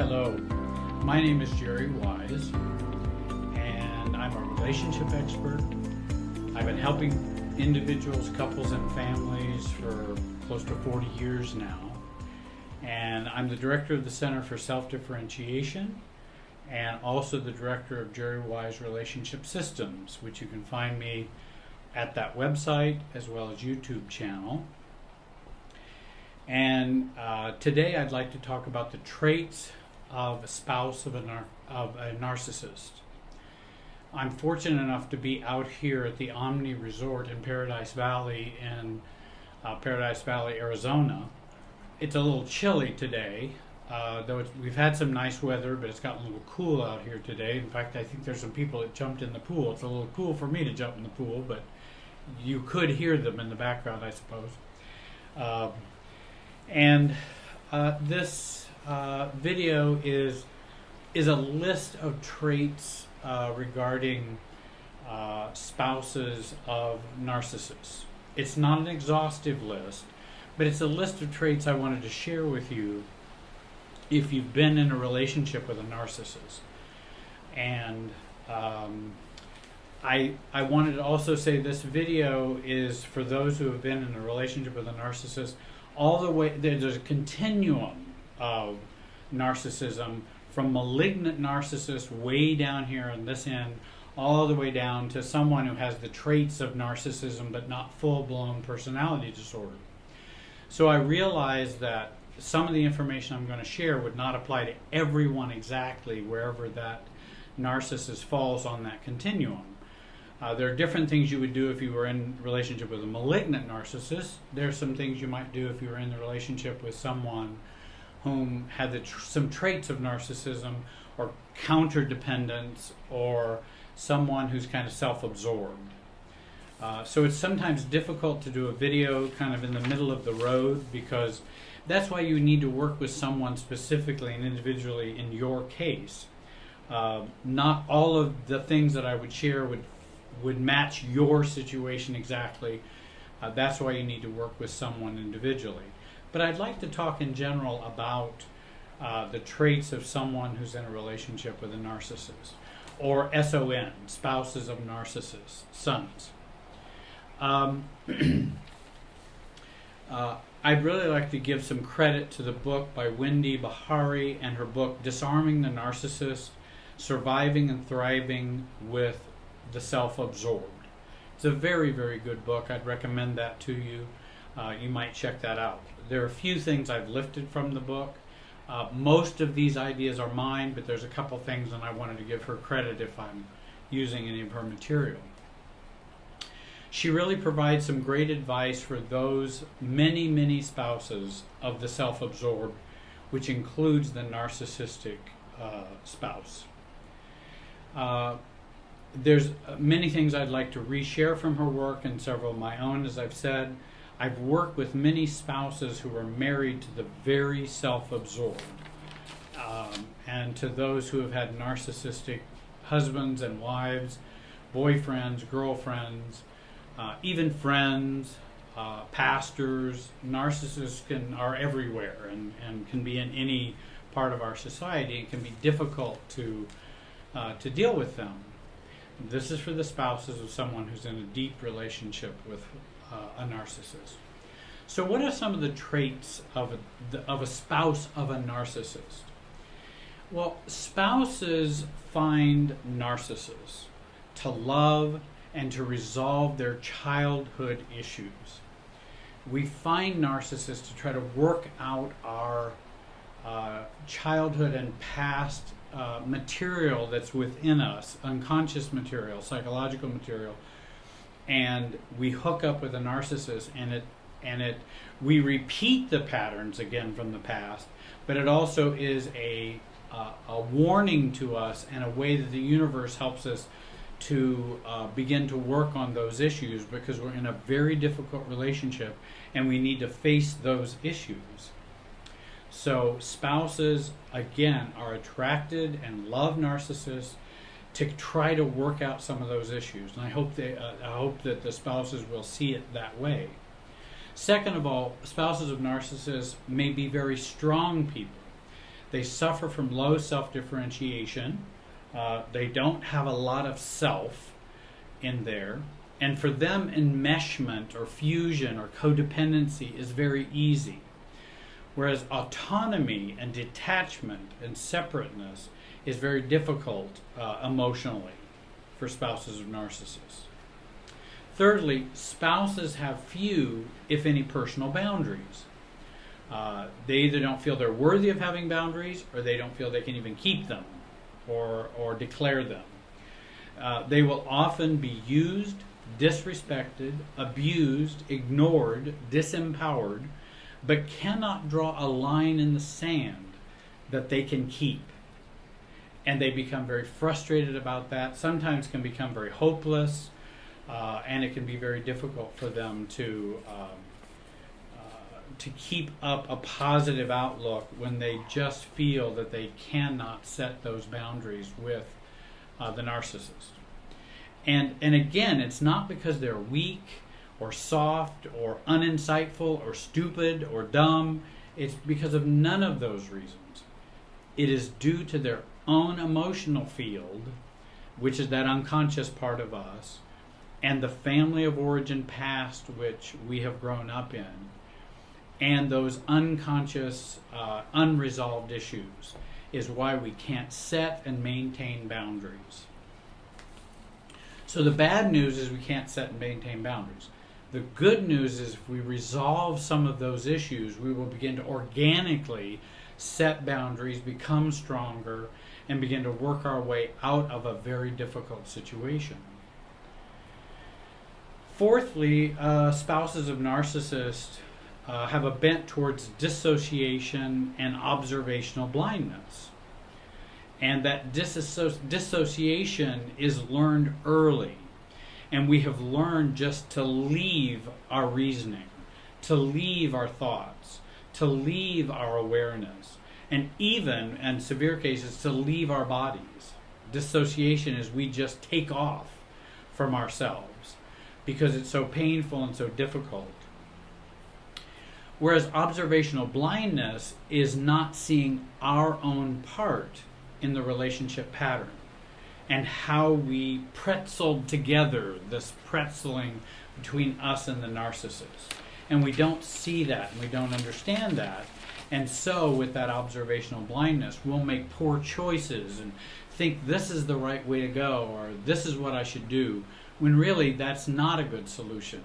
Hello, my name is Jerry Wise, and I'm a relationship expert. I've been helping individuals, couples, and families for close to 40 years now. And I'm the director of the Center for Self-Differentiation and also the director of Jerry Wise Relationship Systems, which you can find me at that website as well as YouTube channel. And today I'd like to talk about the traits of a spouse of a narcissist. I'm fortunate enough to be out here at the Omni Resort in Paradise Valley, Arizona. It's a little chilly today, though we've had some nice weather, but it's gotten a little cool out here today. In fact, I think there's some people that jumped in the pool. It's a little cool for me to jump in the pool, but you could hear them in the background, I suppose. This video is a list of traits regarding spouses of narcissists. It's not an exhaustive list, but it's a list of traits I wanted to share with you if you've been in a relationship with a narcissist. And I wanted to also say this video is for those who have been in a relationship with a narcissist all the way. There's a continuum of narcissism from malignant narcissists way down here on this end all the way down to someone who has the traits of narcissism but not full-blown personality disorder. So I realized that some of the information I'm going to share would not apply to everyone exactly wherever that narcissist falls on that continuum. There are different things you would do if you were in a relationship with a malignant narcissist. There are some things you might do if you were in a relationship with someone whom had some traits of narcissism or counterdependence, or someone who's kind of self-absorbed. So it's sometimes difficult to do a video kind of in the middle of the road, because that's why you need to work with someone specifically and individually in your case. Not all of the things that I would share would match your situation exactly. That's why you need to work with someone individually. But I'd like to talk in general about the traits of someone who's in a relationship with a narcissist, or SON, spouses of narcissists, sons. I'd really like to give some credit to the book by Wendy Bahari and her book Disarming the Narcissist, Surviving and Thriving with the Self-Absorbed. It's a very, very good book. I'd recommend that to you. You might check that out. There are a few things I've lifted from the book. Most of these ideas are mine, but there's a couple things, and I wanted to give her credit if I'm using any of her material. She really provides some great advice for those many, many spouses of the self-absorbed, which includes the narcissistic spouse. There's many things I'd like to reshare from her work and several of my own, as I've said. I've worked with many spouses who are married to the very self-absorbed, and to those who have had narcissistic husbands and wives, boyfriends, girlfriends, even friends, pastors. Narcissists are everywhere and can be in any part of our society. It can be difficult to deal with them. This is for the spouses of someone who's in a deep relationship with a narcissist. So what are some of the traits of a spouse of a narcissist? Well, spouses find narcissists to love and to resolve their childhood issues. We find narcissists to try to work out our childhood and past material that's within us, unconscious material, psychological material, and we hook up with a narcissist, and we repeat the patterns again from the past, but it also is a warning to us and a way that the universe helps us to begin to work on those issues, because we're in a very difficult relationship and we need to face those issues. So spouses, again, are attracted and love narcissists to try to work out some of those issues. And I hope that the spouses will see it that way. Second of all, spouses of narcissists may be very strong people. They suffer from low self-differentiation. They don't have a lot of self in there. And for them, enmeshment or fusion or codependency is very easy. Whereas autonomy and detachment and separateness is very difficult emotionally for spouses of narcissists. Thirdly, spouses have few, if any, personal boundaries. They either don't feel they're worthy of having boundaries, or they don't feel they can even keep them or declare them. They will often be used, disrespected, abused, ignored, disempowered, but cannot draw a line in the sand that they can keep. And they become very frustrated about that, sometimes can become very hopeless, and it can be very difficult for them to keep up a positive outlook when they just feel that they cannot set those boundaries with the narcissist. And again, it's not because they're weak or soft or uninsightful or stupid or dumb. It's because of none of those reasons. It is due to their own emotional field, which is that unconscious part of us, and the family of origin past which we have grown up in, and those unconscious, unresolved issues is why we can't set and maintain boundaries. So the bad news is we can't set and maintain boundaries. The good news is if we resolve some of those issues, we will begin to organically set boundaries, become stronger, and begin to work our way out of a very difficult situation. Fourthly, spouses of narcissists have a bent towards dissociation and observational blindness. And that dissociation is learned early. And we have learned just to leave our reasoning, to leave our thoughts, to leave our awareness, and even, in severe cases, to leave our bodies. Dissociation is we just take off from ourselves because it's so painful and so difficult. Whereas observational blindness is not seeing our own part in the relationship pattern and how we pretzeled together, this pretzeling between us and the narcissist. And we don't see that and we don't understand that. And so with that observational blindness, we'll make poor choices and think this is the right way to go or this is what I should do, when really that's not a good solution.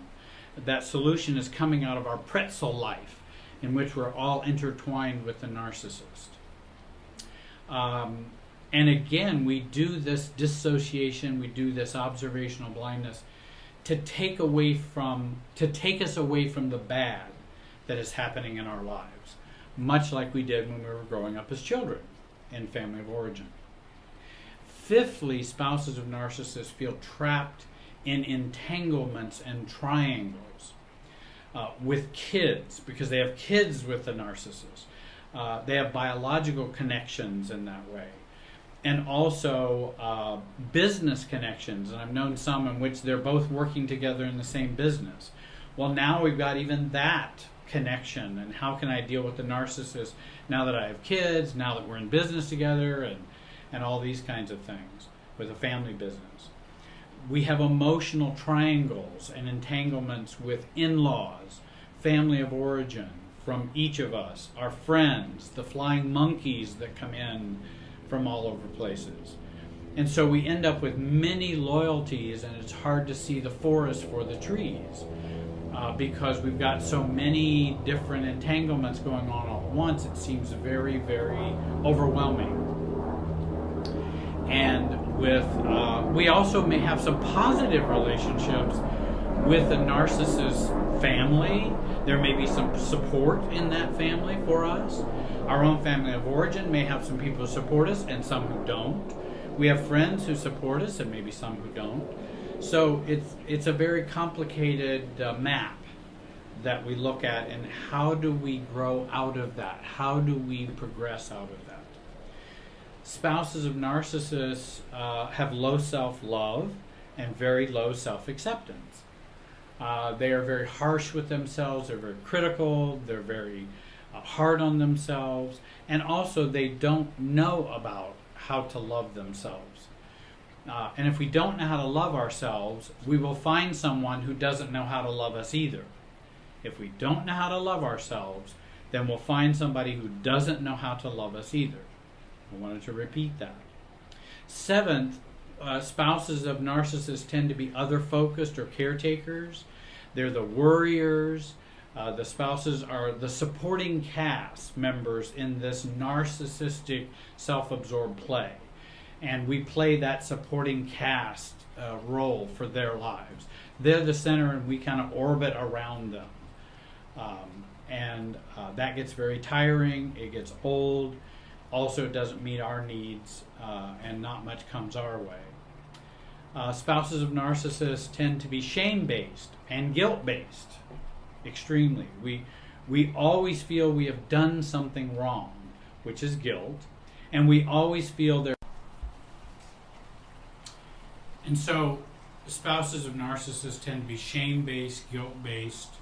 That solution is coming out of our pretzel life in which we're all intertwined with the narcissist. And again, we do this dissociation, we do this observational blindness to take us away from the bad that is happening in our lives, much like we did when we were growing up as children in family of origin. Fifthly, spouses of narcissists feel trapped in entanglements and triangles with kids, because they have kids with the narcissist. They have biological connections in that way. And also business connections. And I've known some in which they're both working together in the same business. Well, now we've got even that connection. And how can I deal with the narcissist now that I have kids, now that we're in business together, and all these kinds of things with a family business. We have emotional triangles and entanglements with in-laws, family of origin, from each of us, our friends, the flying monkeys that come in from all over places. And so we end up with many loyalties, and it's hard to see the forest for the trees because we've got so many different entanglements going on all at once. It seems very, very overwhelming. And we also may have some positive relationships with the narcissist family. There may be some support in that family for us. Our own family of origin may have some people who support us and some who don't. We have friends who support us and maybe some who don't. So it's a very complicated map that we look at, and how do we grow out of that? How do we progress out of that? Spouses of narcissists have low self-love and very low self-acceptance. They are very harsh with themselves. They're very critical. They're very hard on themselves, and also they don't know about how to love themselves. And if we don't know how to love ourselves, we will find someone who doesn't know how to love us either. If we don't know how to love ourselves, then we'll find somebody who doesn't know how to love us either. I wanted to repeat that. Seventh, spouses of narcissists tend to be other-focused or caretakers. They're the worriers. The spouses are the supporting cast members in this narcissistic, self-absorbed play. And we play that supporting cast role for their lives. They're the center, and we kind of orbit around them. That gets very tiring. It gets old. Also, it doesn't meet our needs, and not much comes our way. Spouses of narcissists tend to be shame-based and guilt-based, extremely. We always feel we have done something wrong, which is guilt, and we always feel they're... And so, spouses of narcissists tend to be shame-based, guilt-based.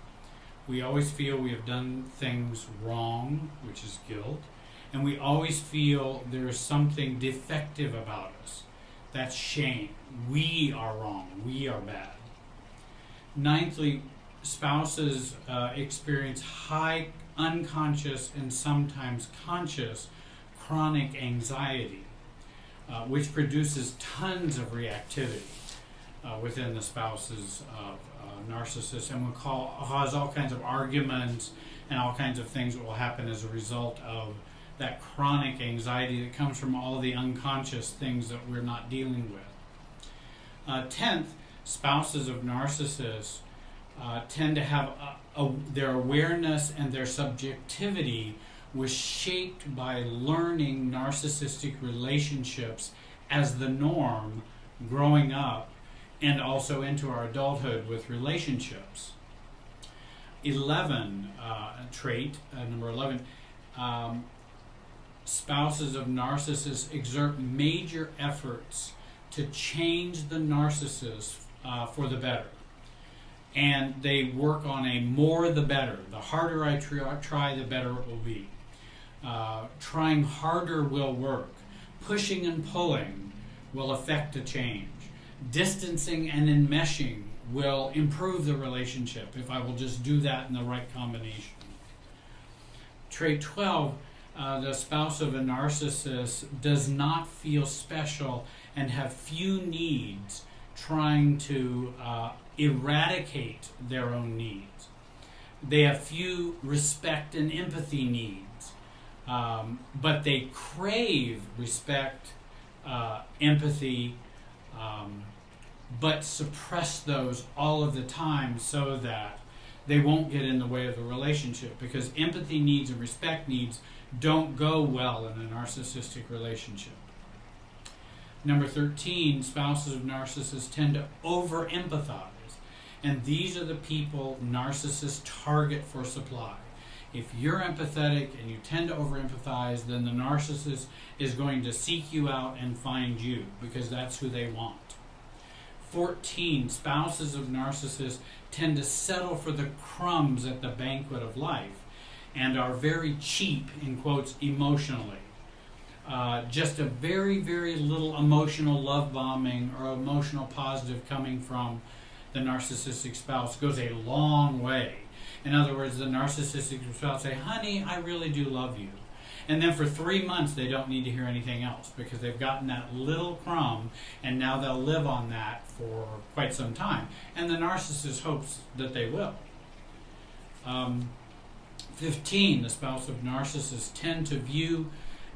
We always feel we have done things wrong, which is guilt. And we always feel there is something defective about us. That's shame. We are wrong. We are bad. Ninthly, spouses experience high unconscious and sometimes conscious chronic anxiety, which produces tons of reactivity within the spouses of narcissists, and will cause all kinds of arguments and all kinds of things that will happen as a result of that chronic anxiety that comes from all the unconscious things that we're not dealing with. 10th, spouses of narcissists tend to have their awareness and their subjectivity was shaped by learning narcissistic relationships as the norm growing up and also into our adulthood with relationships. 11, number 11, spouses of narcissists exert major efforts to change the narcissist for the better. And they work on a more the better. The harder I try, the better it will be. Trying harder will work. Pushing and pulling will affect a change. Distancing and enmeshing will improve the relationship if I will just do that in the right combination. Trait 12, the spouse of a narcissist does not feel special and have few needs, trying to eradicate their own needs. They have few respect and empathy needs, but they crave respect, empathy, but suppress those all of the time so that they won't get in the way of the relationship, because empathy needs and respect needs don't go well in a narcissistic relationship. Number 13, spouses of narcissists tend to over-empathize, and these are the people narcissists target for supply. If you're empathetic and you tend to over-empathize, then the narcissist is going to seek you out and find you, because that's who they want. 14, spouses of narcissists tend to settle for the crumbs at the banquet of life and are very cheap, in quotes, emotionally. Just a very, very little emotional love bombing or emotional positive coming from the narcissistic spouse goes a long way. In other words, the narcissistic spouse say, honey, I really do love you. And then for 3 months, they don't need to hear anything else because they've gotten that little crumb, and now they'll live on that for quite some time. And the narcissist hopes that they will. 15, the spouse of narcissists tend to view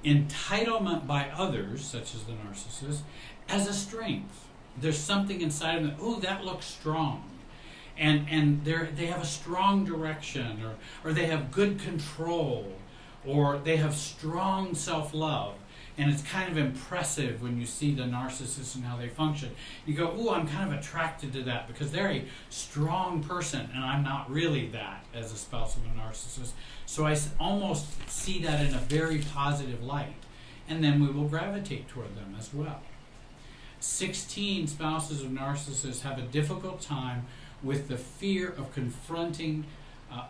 entitlement by others, such as the narcissist, as a strength. There's something inside of them, oh, that looks strong. And they have a strong direction, or they have good control, or they have strong self-love. And it's kind of impressive when you see the narcissist and how they function. You go, ooh, I'm kind of attracted to that because they're a strong person, and I'm not really that as a spouse of a narcissist. So I almost see that in a very positive light. And then we will gravitate toward them as well. 16, spouses of narcissists have a difficult time with the fear of confronting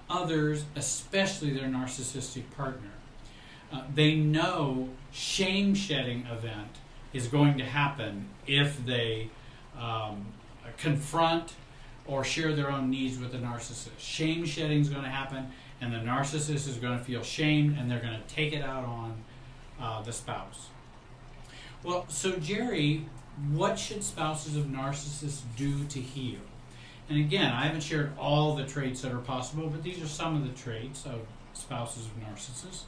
others, especially their narcissistic partner. They know shame-shedding event is going to happen if they confront or share their own needs with the narcissist. Shame-shedding is going to happen, and the narcissist is going to feel shamed, and they're going to take it out on the spouse. Well, so Jerry, what should spouses of narcissists do to heal? And again, I haven't shared all the traits that are possible, but these are some of the traits of spouses of narcissists.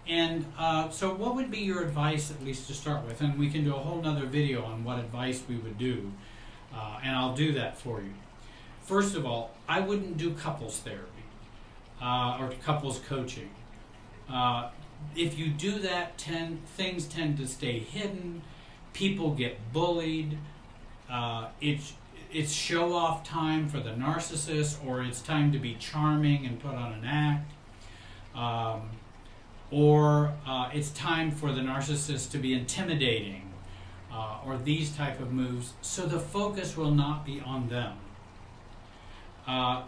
And so what would be your advice, at least to start with? And we can do a whole nother video on what advice we would do, and I'll do that for you. First of all, I wouldn't do couples therapy or couples coaching. If you do that, things tend to stay hidden. People get bullied. It's show-off time for the narcissist, or it's time to be charming and put on an act. Or it's time for the narcissist to be intimidating, or these type of moves, so the focus will not be on them.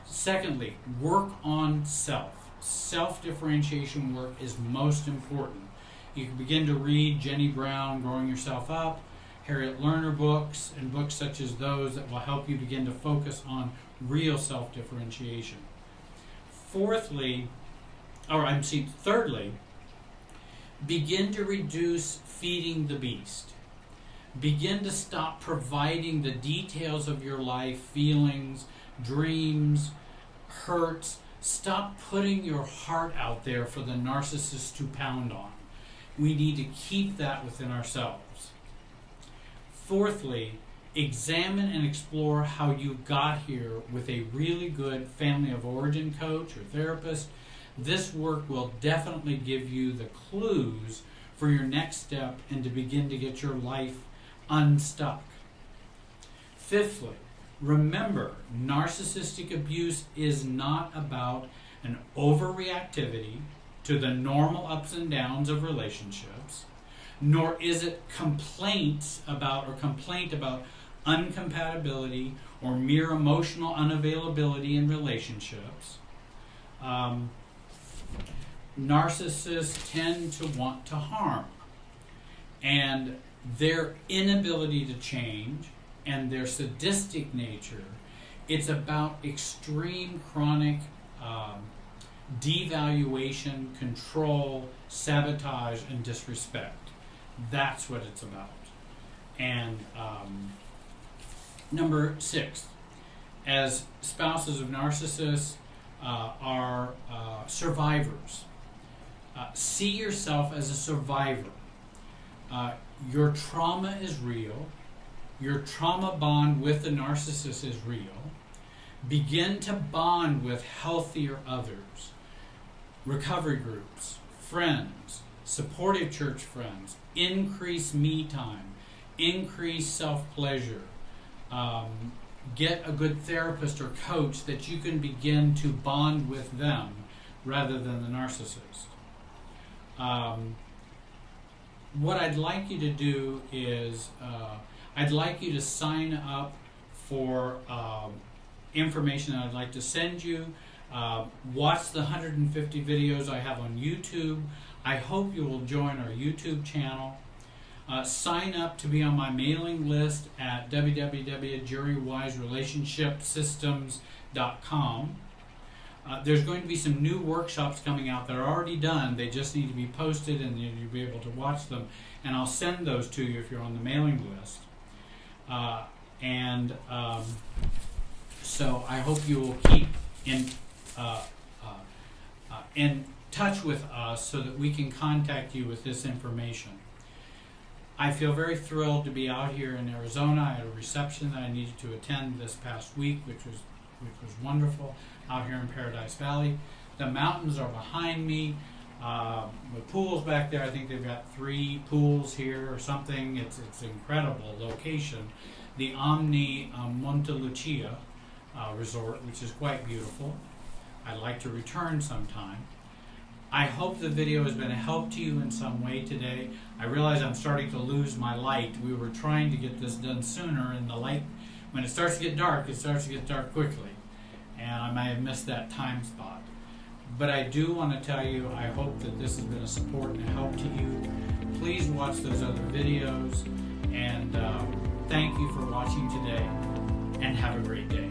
Secondly, work on self. Self-differentiation work is most important. You can begin to read Jenny Brown, Growing Yourself Up, Harriet Lerner books, and books such as those that will help you begin to focus on real self-differentiation. Thirdly, begin to reduce feeding the beast. Begin to stop providing the details of your life, feelings, dreams, hurts. Stop putting your heart out there for the narcissist to pound on. We need to keep that within ourselves. Fourthly, examine and explore how you got here with a really good family of origin coach or therapist. This work will definitely give you the clues for your next step and to begin to get your life unstuck. Fifthly, remember, narcissistic abuse is not about an overreactivity to the normal ups and downs of relationships, nor is it complaint about uncompatibility or mere emotional unavailability in relationships. Narcissists tend to want to harm, and their inability to change and their sadistic nature, it's about extreme chronic devaluation, control, sabotage, and disrespect. That's what it's about. And number 6, as spouses of narcissists are survivors. See yourself as a survivor. Your trauma is real. Your trauma bond with the narcissist is real. Begin to bond with healthier others. Recovery groups, friends, supportive church friends. Increase me time. Increase self-pleasure. Get a good therapist or coach that you can begin to bond with them rather than the narcissist. What I'd like you to do is I'd like you to sign up for information that I'd like to send you. Watch the 150 videos I have on YouTube. I hope you will join our YouTube channel. Sign up to be on my mailing list at www.jerrywiserelationshipsystems.com. There's going to be some new workshops coming out that are already done. They just need to be posted and you'll be able to watch them. And I'll send those to you if you're on the mailing list. So I hope you will keep in touch with us so that we can contact you with this information. I feel very thrilled to be out here in Arizona. I had a reception that I needed to attend this past week, which was wonderful, out here in Paradise Valley. The mountains are behind me. The pool's back there. I think they've got 3 pools here or something. It's an incredible location. The Omni Monte Lucia resort, which is quite beautiful. I'd like to return sometime. I hope the video has been a help to you in some way today. I realize I'm starting to lose my light. We were trying to get this done sooner, and the light, when it starts to get dark, it starts to get dark quickly. and I might have missed that time spot. But I do want to tell you, I hope that this has been a support and a help to you. Please watch those other videos, and thank you for watching today, and have a great day.